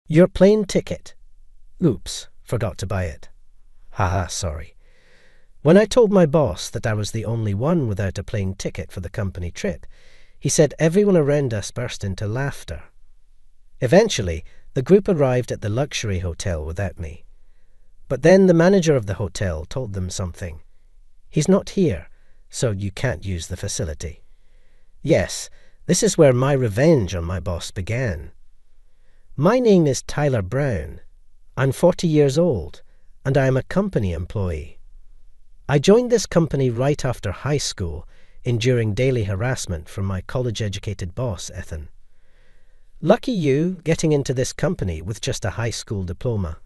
Your plane ticket. Oops, forgot to buy it. Haha, sorry. When I told my boss that I was the only one without a plane ticket for the company trip, he said everyone around us burst into laughter. Eventually, the group arrived at the luxury hotel without me. But then the manager of the hotel told them something. He's not here, so you can't use the facility. Yes, this is where my revenge on my boss began. My name is Tyler Brown. I'm 40 years old, and I am a company employee. I joined this company right after high school, enduring daily harassment from my college-educated boss, Ethan. Lucky you, getting into this company with just a high school diploma.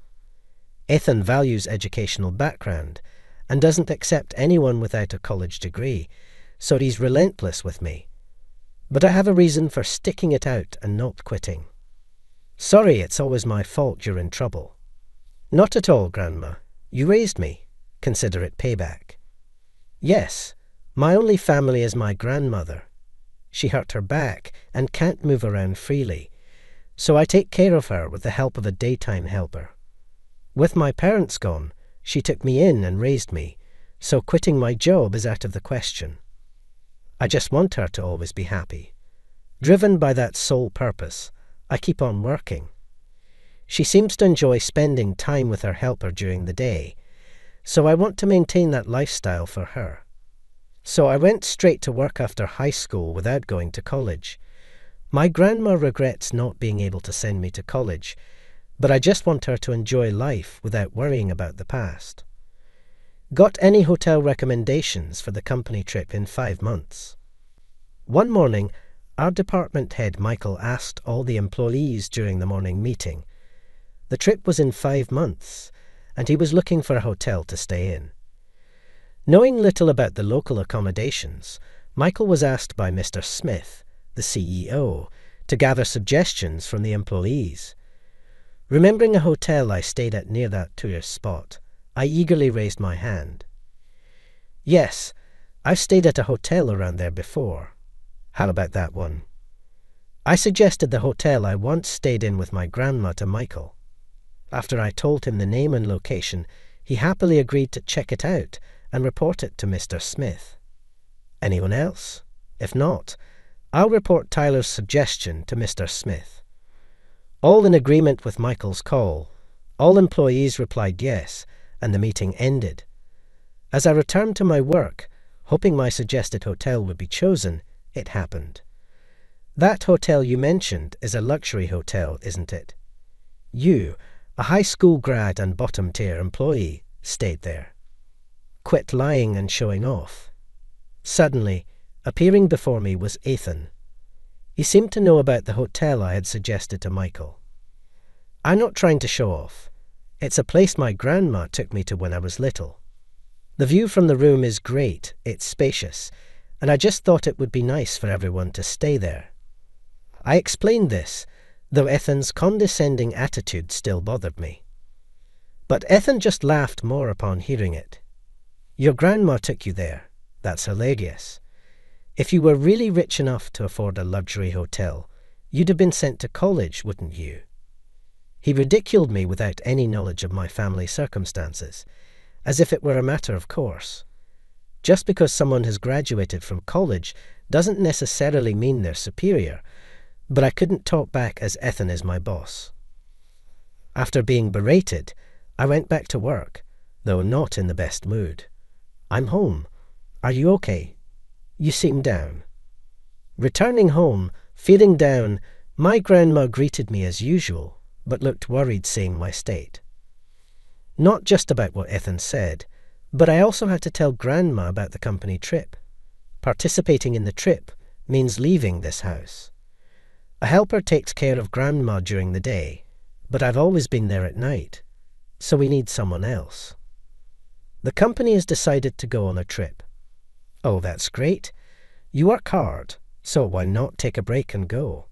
Ethan values educational background and doesn't accept anyone without a college degree, so he's relentless with me. But I have a reason for sticking it out and not quitting. Sorry, it's always my fault you're in trouble. Not at all, Grandma. You raised me. Consider it payback. Yes, my only family is my grandmother. She hurt her back and can't move around freely, so I take care of her with the help of a daytime helper. With my parents gone, she took me in and raised me, so quitting my job is out of the question. I just want her to always be happy. Driven by that sole purpose, I keep on working. She seems to enjoy spending time with her helper during the day, so I want to maintain that lifestyle for her. So I went straight to work after high school without going to college. My grandma regrets not being able to send me to college, but I just want her to enjoy life without worrying about the past. Got any hotel recommendations for the company trip in 5 months? One morning, our department head Michael asked all the employees during the morning meeting. The trip was in 5 months, and he was looking for a hotel to stay in. Knowing little about the local accommodations, Michael was asked by Mr. Smith, the CEO, to gather suggestions from the employees. Remembering a hotel I stayed at near that tourist spot, I eagerly raised my hand. Yes, I've stayed at a hotel around there before. How about that one? I suggested the hotel I once stayed in with my grandma to Michael. After I told him the name and location, he happily agreed to check it out and report it to Mr. Smith. Anyone else? If not, I'll report Tyler's suggestion to Mr. Smith. All in agreement with Michael's call, all employees replied yes, and the meeting ended. As I returned to my work, hoping my suggested hotel would be chosen, it happened. That hotel you mentioned is a luxury hotel, isn't it? You, a high school grad and bottom-tier employee, stayed there. Quit lying and showing off. Suddenly, appearing before me was Ethan. He seemed to know about the hotel I had suggested to Michael. I'm not trying to show off. It's a place my grandma took me to when I was little. The view from the room is great, it's spacious, and I just thought it would be nice for everyone to stay there. I explained this, though Ethan's condescending attitude still bothered me. But Ethan just laughed more upon hearing it. Your grandma took you there. That's hilarious. If you were really rich enough to afford a luxury hotel, you'd have been sent to college, wouldn't you? He ridiculed me without any knowledge of my family circumstances, as if it were a matter of course. Just because someone has graduated from college doesn't necessarily mean they're superior, but I couldn't talk back as Ethan is my boss. After being berated, I went back to work, though not in the best mood. I'm home. Are you okay? You seem down. Returning home, feeling down, my grandma greeted me as usual, but looked worried seeing my state. Not just about what Ethan said, but I also had to tell Grandma about the company trip. Participating in the trip means leaving this house. A helper takes care of Grandma during the day, but I've always been there at night, so we need someone else. The company has decided to go on a trip. Oh, that's great. You work hard, so why not take a break and go?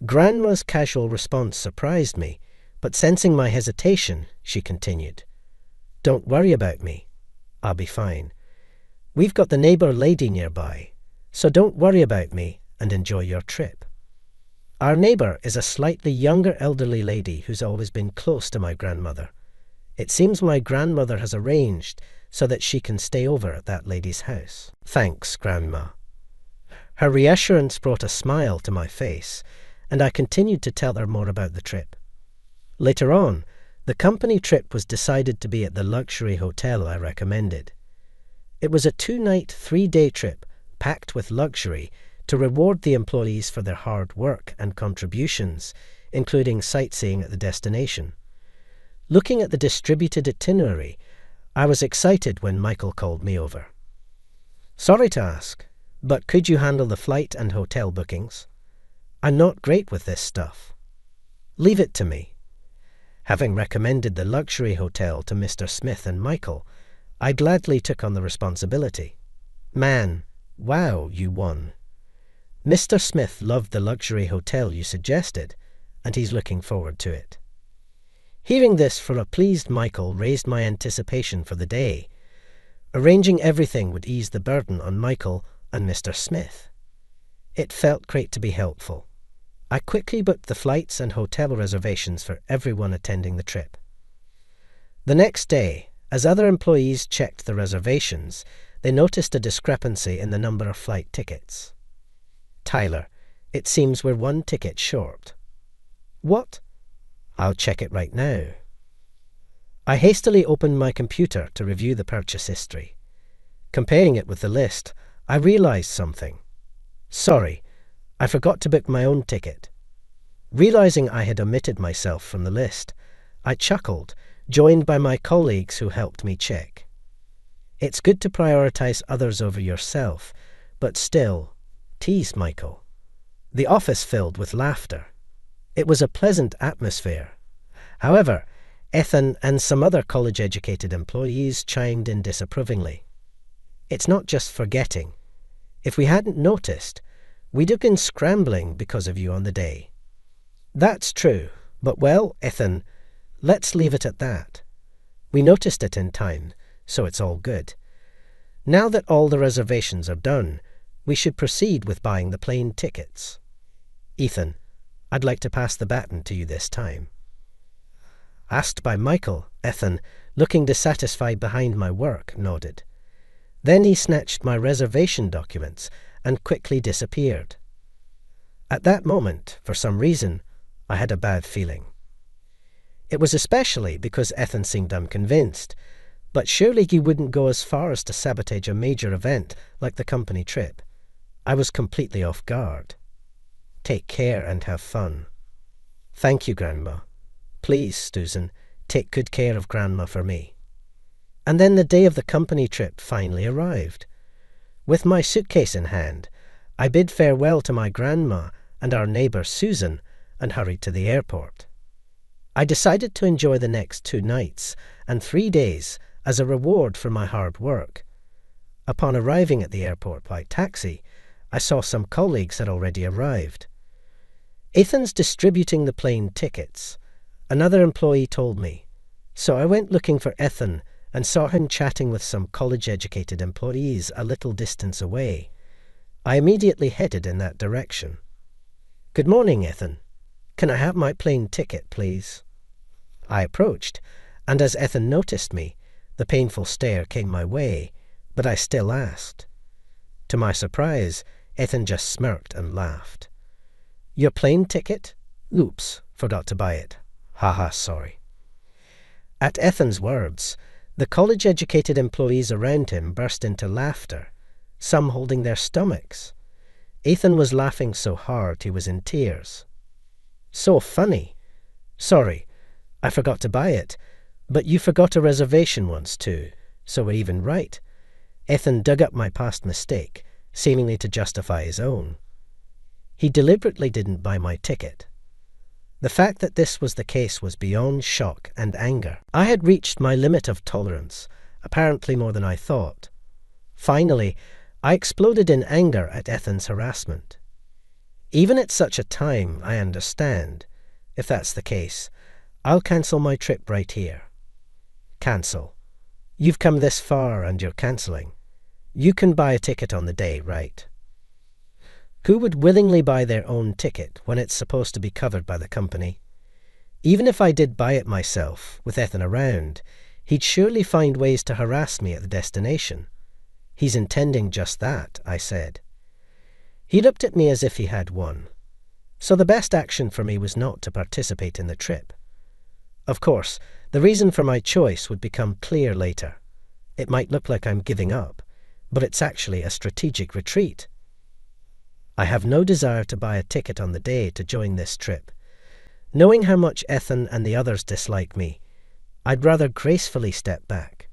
Grandma's casual response surprised me, but sensing my hesitation, she continued. Don't worry about me. I'll be fine. We've got the neighbour lady nearby, so don't worry about me and enjoy your trip. Our neighbour is a slightly younger elderly lady who's always been close to my grandmother. It seems my grandmother has arranged so that she can stay over at that lady's house. Thanks, Grandma. Her reassurance brought a smile to my face, and I continued to tell her more about the trip. Later on, the company trip was decided to be at the luxury hotel I recommended. It was a 2-night, 3-day trip packed with luxury to reward the employees for their hard work and contributions, including sightseeing at the destination. Looking at the distributed itinerary, I was excited when Michael called me over. Sorry to ask, but could you handle the flight and hotel bookings? I'm not great with this stuff. Leave it to me. Having recommended the luxury hotel to Mr. Smith and Michael, I gladly took on the responsibility. Man, wow, you won. Mr. Smith loved the luxury hotel you suggested, and he's looking forward to it. Hearing this from a pleased Michael raised my anticipation for the day. Arranging everything would ease the burden on Michael and Mr. Smith. It felt great to be helpful. I quickly booked the flights and hotel reservations for everyone attending the trip. The next day, as other employees checked the reservations, they noticed a discrepancy in the number of flight tickets. Tyler, it seems we're 1 ticket short. What? I'll check it right now. I hastily opened my computer to review the purchase history. Comparing it with the list, I realized something. Sorry, I forgot to book my own ticket. Realizing I had omitted myself from the list, I chuckled, joined by my colleagues who helped me check. It's good to prioritize others over yourself, but still, teased Michael. The office filled with laughter. It was a pleasant atmosphere. However, Ethan and some other college-educated employees chimed in disapprovingly. It's not just forgetting. If we hadn't noticed, we'd have been scrambling because of you on the day. That's true, but well, Ethan, let's leave it at that. We noticed it in time, so it's all good. Now that all the reservations are done, we should proceed with buying the plane tickets. Ethan, I'd like to pass the baton to you this time. Asked by Michael, Ethan, looking dissatisfied behind my work, nodded. Then he snatched my reservation documents and quickly disappeared. At that moment, for some reason, I had a bad feeling. It was especially because Ethan seemed unconvinced, but surely he wouldn't go as far as to sabotage a major event like the company trip. I was completely off guard. Take care and have fun. Thank you, Grandma. Please, Susan, take good care of Grandma for me. And then the day of the company trip finally arrived. With my suitcase in hand, I bid farewell to my grandma and our neighbour Susan and hurried to the airport. I decided to enjoy the next 2 nights and 3 days as a reward for my hard work. Upon arriving at the airport by taxi, I saw some colleagues had already arrived. Ethan's distributing the plane tickets, another employee told me, so I went looking for Ethan and saw him chatting with some college-educated employees a little distance away. I immediately headed in that direction. Good morning, Ethan. Can I have my plane ticket, please? I approached, and as Ethan noticed me, the painful stare came my way, but I still asked. To my surprise, Ethan just smirked and laughed. Your plane ticket? Oops, forgot to buy it. Haha, sorry. At Ethan's words, the college-educated employees around him burst into laughter, some holding their stomachs. Ethan was laughing so hard he was in tears. So funny. Sorry, I forgot to buy it, but you forgot a reservation once too, so we're even right. Ethan dug up my past mistake, seemingly to justify his own. He deliberately didn't buy my ticket. The fact that this was the case was beyond shock and anger. I had reached my limit of tolerance, apparently more than I thought. Finally, I exploded in anger at Ethan's harassment. Even at such a time, I understand. If that's the case, I'll cancel my trip right here. Cancel. You've come this far and you're cancelling. You can buy a ticket on the day, right? Who would willingly buy their own ticket when it's supposed to be covered by the company? Even if I did buy it myself, with Ethan around, he'd surely find ways to harass me at the destination. He's intending just that, I said. He looked at me as if he had won. So the best action for me was not to participate in the trip. Of course, the reason for my choice would become clear later. It might look like I'm giving up, but it's actually a strategic retreat. I have no desire to buy a ticket on the day to join this trip. Knowing how much Ethan and the others dislike me, I'd rather gracefully step back.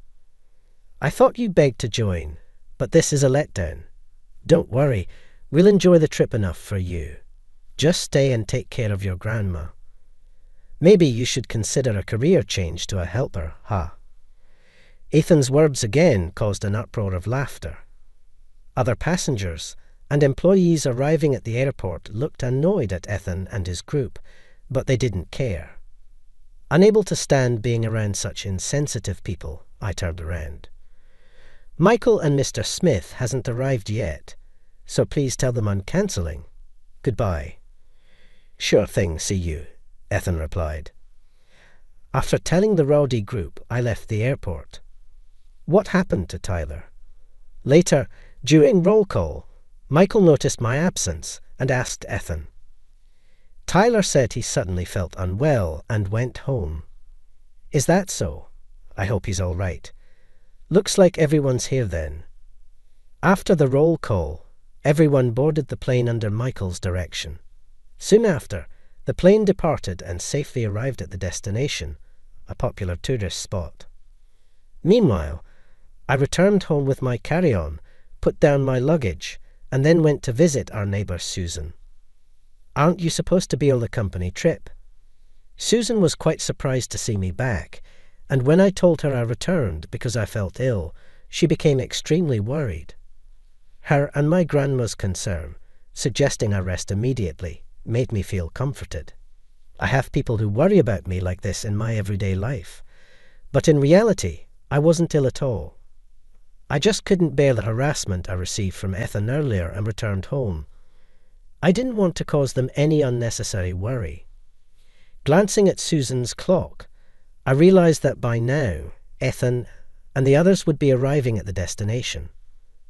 I thought you begged to join, but this is a letdown. Don't worry, we'll enjoy the trip enough for you. Just stay and take care of your grandma. Maybe you should consider a career change to a helper, ha? Ethan's words again caused an uproar of laughter. Other passengers and employees arriving at the airport looked annoyed at Ethan and his group, but they didn't care. Unable to stand being around such insensitive people, I turned around. Michael and Mr. Smith hasn't arrived yet, so please tell them I'm cancelling. Goodbye. Sure thing, see you, Ethan replied. After telling the rowdy group, I left the airport. What happened to Tyler? Later, during roll call, Michael noticed my absence and asked Ethan. Tyler said he suddenly felt unwell and went home. Is that so? I hope he's all right. Looks like everyone's here then. After the roll call, everyone boarded the plane under Michael's direction. Soon after, the plane departed and safely arrived at the destination, a popular tourist spot. Meanwhile, I returned home with my carry-on, put down my luggage, and then went to visit our neighbour Susan. Aren't you supposed to be on the company trip? Susan was quite surprised to see me back, and when I told her I returned because I felt ill, she became extremely worried. Her and my grandma's concern, suggesting I rest immediately, made me feel comforted. I have people who worry about me like this in my everyday life, but in reality, I wasn't ill at all. I just couldn't bear the harassment I received from Ethan earlier and returned home. I didn't want to cause them any unnecessary worry. Glancing at Susan's clock, I realized that by now, Ethan and the others would be arriving at the destination.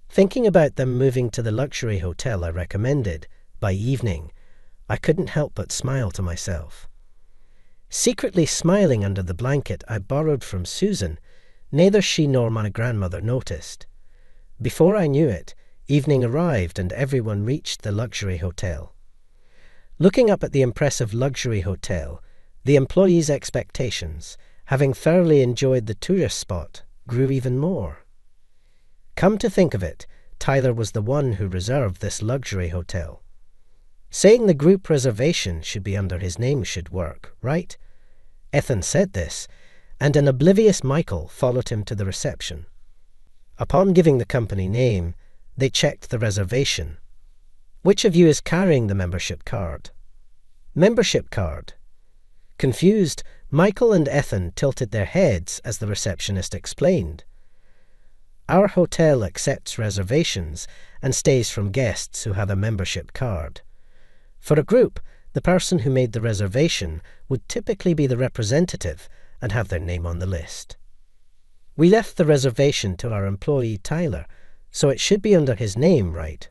Thinking about them moving to the luxury hotel I recommended, by evening, I couldn't help but smile to myself. Secretly smiling under the blanket I borrowed from Susan, neither she nor my grandmother noticed. Before I knew it, evening arrived and everyone reached the luxury hotel. Looking up at the impressive luxury hotel, the employees' expectations, having thoroughly enjoyed the tourist spot, grew even more. Come to think of it, Tyler was the one who reserved this luxury hotel. Saying the group reservation should be under his name should work, right? Ethan said this, and an oblivious Michael followed him to the reception. Upon giving the company name, they checked the reservation. Which of you is carrying the membership card? Membership card. Confused, Michael and Ethan tilted their heads as the receptionist explained. Our hotel accepts reservations and stays from guests who have a membership card. For a group, the person who made the reservation would typically be the representative and have their name on the list. We left the reservation to our employee Tyler, so it should be under his name, right?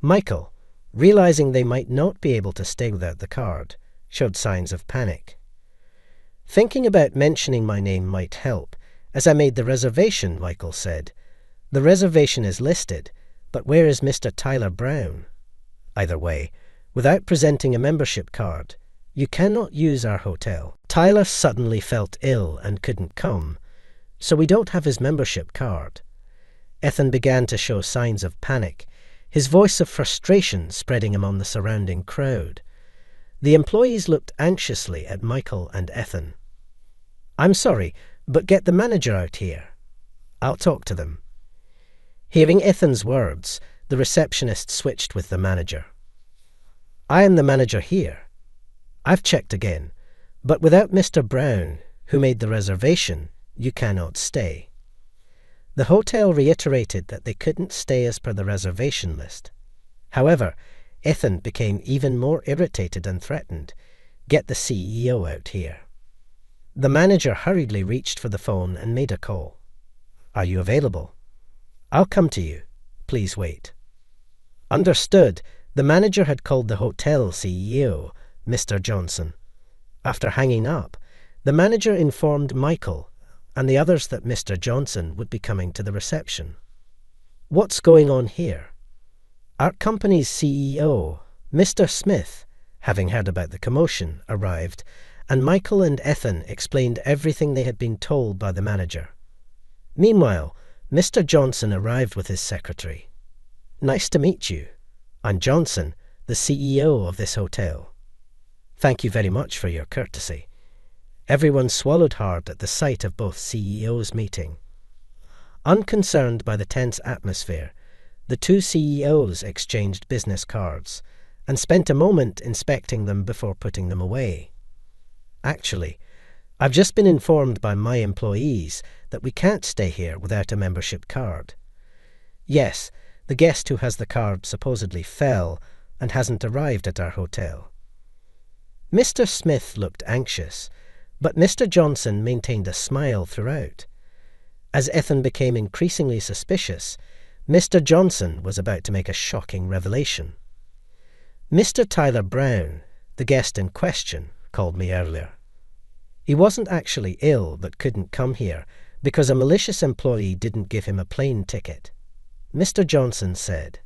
Michael, realizing they might not be able to stay without the card, showed signs of panic. Thinking about mentioning my name might help. As I made the reservation, Michael said, "The reservation is listed, but where is Mr. Tyler Brown?" Either way, without presenting a membership card, you cannot use our hotel. Tyler suddenly felt ill and couldn't come, so we don't have his membership card. Ethan began to show signs of panic, his voice of frustration spreading among the surrounding crowd. The employees looked anxiously at Michael and Ethan. "I'm sorry, but get the manager out here. I'll talk to them." Hearing Ethan's words, the receptionist switched with the manager. "I am the manager here. I've checked again, but without Mr. Brown, who made the reservation, you cannot stay." The hotel reiterated that they couldn't stay as per the reservation list. However, Ethan became even more irritated and threatened. "Get the CEO out here." The manager hurriedly reached for the phone and made a call. "Are you available?" "I'll come to you. Please wait." Understood. The manager had called the hotel CEO, Mr. Johnson. After hanging up, the manager informed Michael and the others that Mr. Johnson would be coming to the reception. "What's going on here?" Our company's CEO, Mr. Smith, having heard about the commotion, arrived, and Michael and Ethan explained everything they had been told by the manager. Meanwhile, Mr. Johnson arrived with his secretary. "Nice to meet you. I'm Johnson, the CEO of this hotel. Thank you very much for your courtesy." Everyone swallowed hard at the sight of both CEOs meeting. Unconcerned by the tense atmosphere, the two CEOs exchanged business cards and spent a moment inspecting them before putting them away. "Actually, I've just been informed by my employees that we can't stay here without a membership card. Yes, the guest who has the card supposedly fell and hasn't arrived at our hotel." Mr. Smith looked anxious, but Mr. Johnson maintained a smile throughout. As Ethan became increasingly suspicious, Mr. Johnson was about to make a shocking revelation. "Mr. Tyler Brown, the guest in question, called me earlier. He wasn't actually ill but couldn't come here because a malicious employee didn't give him a plane ticket," Mr. Johnson said.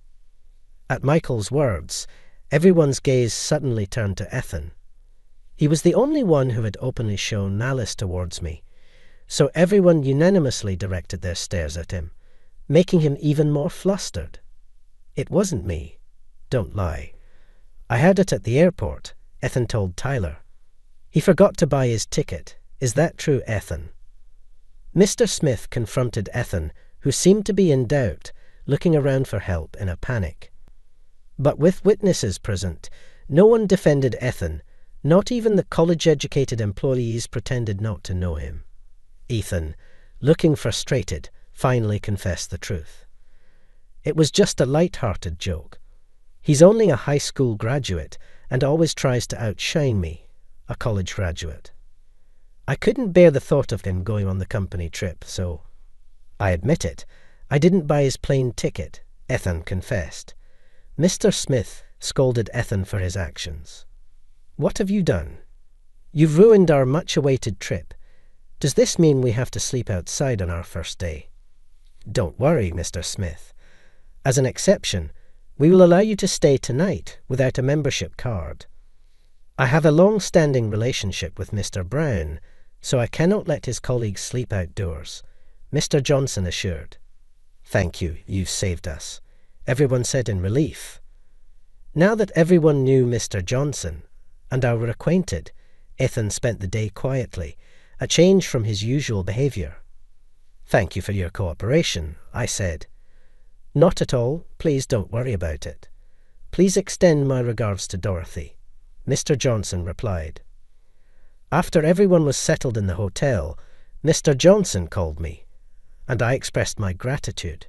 At Michael's words, everyone's gaze suddenly turned to Ethan. He was the only one who had openly shown malice towards me, so everyone unanimously directed their stares at him, making him even more flustered. "It wasn't me. Don't lie. I heard it at the airport," Ethan told Tyler. "He forgot to buy his ticket. Is that true, Ethan?" Mr. Smith confronted Ethan, who seemed to be in doubt, looking around for help in a panic. But with witnesses present, no one defended Ethan. Not even the college-educated employees pretended not to know him. Ethan, looking frustrated, finally confessed the truth. "It was just a light-hearted joke. He's only a high school graduate and always tries to outshine me, a college graduate. I couldn't bear the thought of him going on the company trip, so I admit it. I didn't buy his plane ticket," Ethan confessed. Mr. Smith scolded Ethan for his actions. "What have you done? You've ruined our much-awaited trip. Does this mean we have to sleep outside on our first day?" "Don't worry, Mr. Smith. As an exception, we will allow you to stay tonight without a membership card. I have a long-standing relationship with Mr. Brown, so I cannot let his colleagues sleep outdoors," Mr. Johnson assured. "Thank you, you've saved us," everyone said in relief. Now that everyone knew Mr. Johnson and I were acquainted, Ethan spent the day quietly, a change from his usual behavior. "Thank you for your cooperation," I said. "Not at all. Please don't worry about it. Please extend my regards to Dorothy," Mr. Johnson replied. After everyone was settled in the hotel, Mr. Johnson called me, and I expressed my gratitude.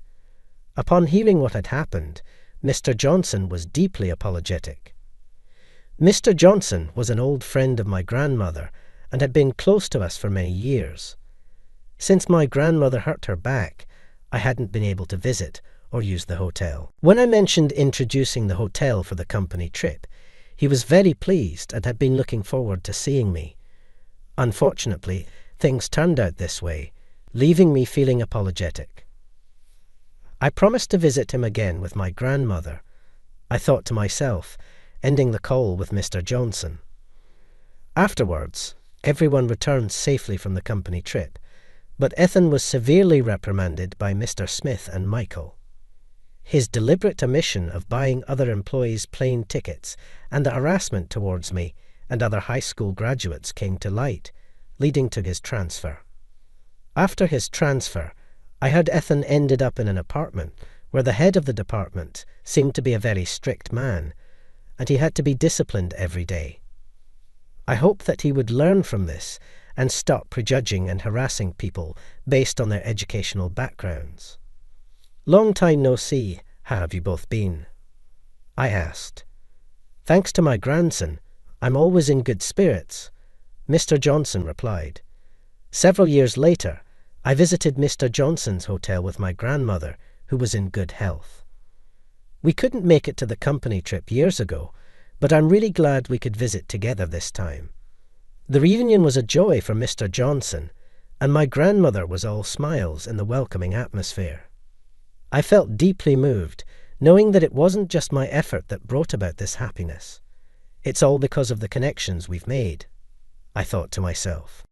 Upon hearing what had happened, Mr. Johnson was deeply apologetic. Mr. Johnson was an old friend of my grandmother and had been close to us for many years. Since my grandmother hurt her back, I hadn't been able to visit or use the hotel. When I mentioned introducing the hotel for the company trip, he was very pleased and had been looking forward to seeing me. Unfortunately, things turned out this way, leaving me feeling apologetic. I promised to visit him again with my grandmother, I thought to myself, ending the call with Mr. Johnson. Afterwards, everyone returned safely from the company trip, but Ethan was severely reprimanded by Mr. Smith and Michael. His deliberate omission of buying other employees' plane tickets and the harassment towards me and other high school graduates came to light, leading to his transfer. After his transfer, I heard Ethan ended up in an apartment where the head of the department seemed to be a very strict man, and he had to be disciplined every day. I hoped that he would learn from this and stop prejudging and harassing people based on their educational backgrounds. "Long time no see, how have you both been?" I asked. "Thanks to my grandson, I'm always in good spirits," Mr. Johnson replied. Several years later, I visited Mr. Johnson's hotel with my grandmother, who was in good health. We couldn't make it to the company trip years ago, but I'm really glad we could visit together this time. The reunion was a joy for Mr. Johnson, and my grandmother was all smiles in the welcoming atmosphere. I felt deeply moved, knowing that it wasn't just my effort that brought about this happiness. It's all because of the connections we've made, I thought to myself.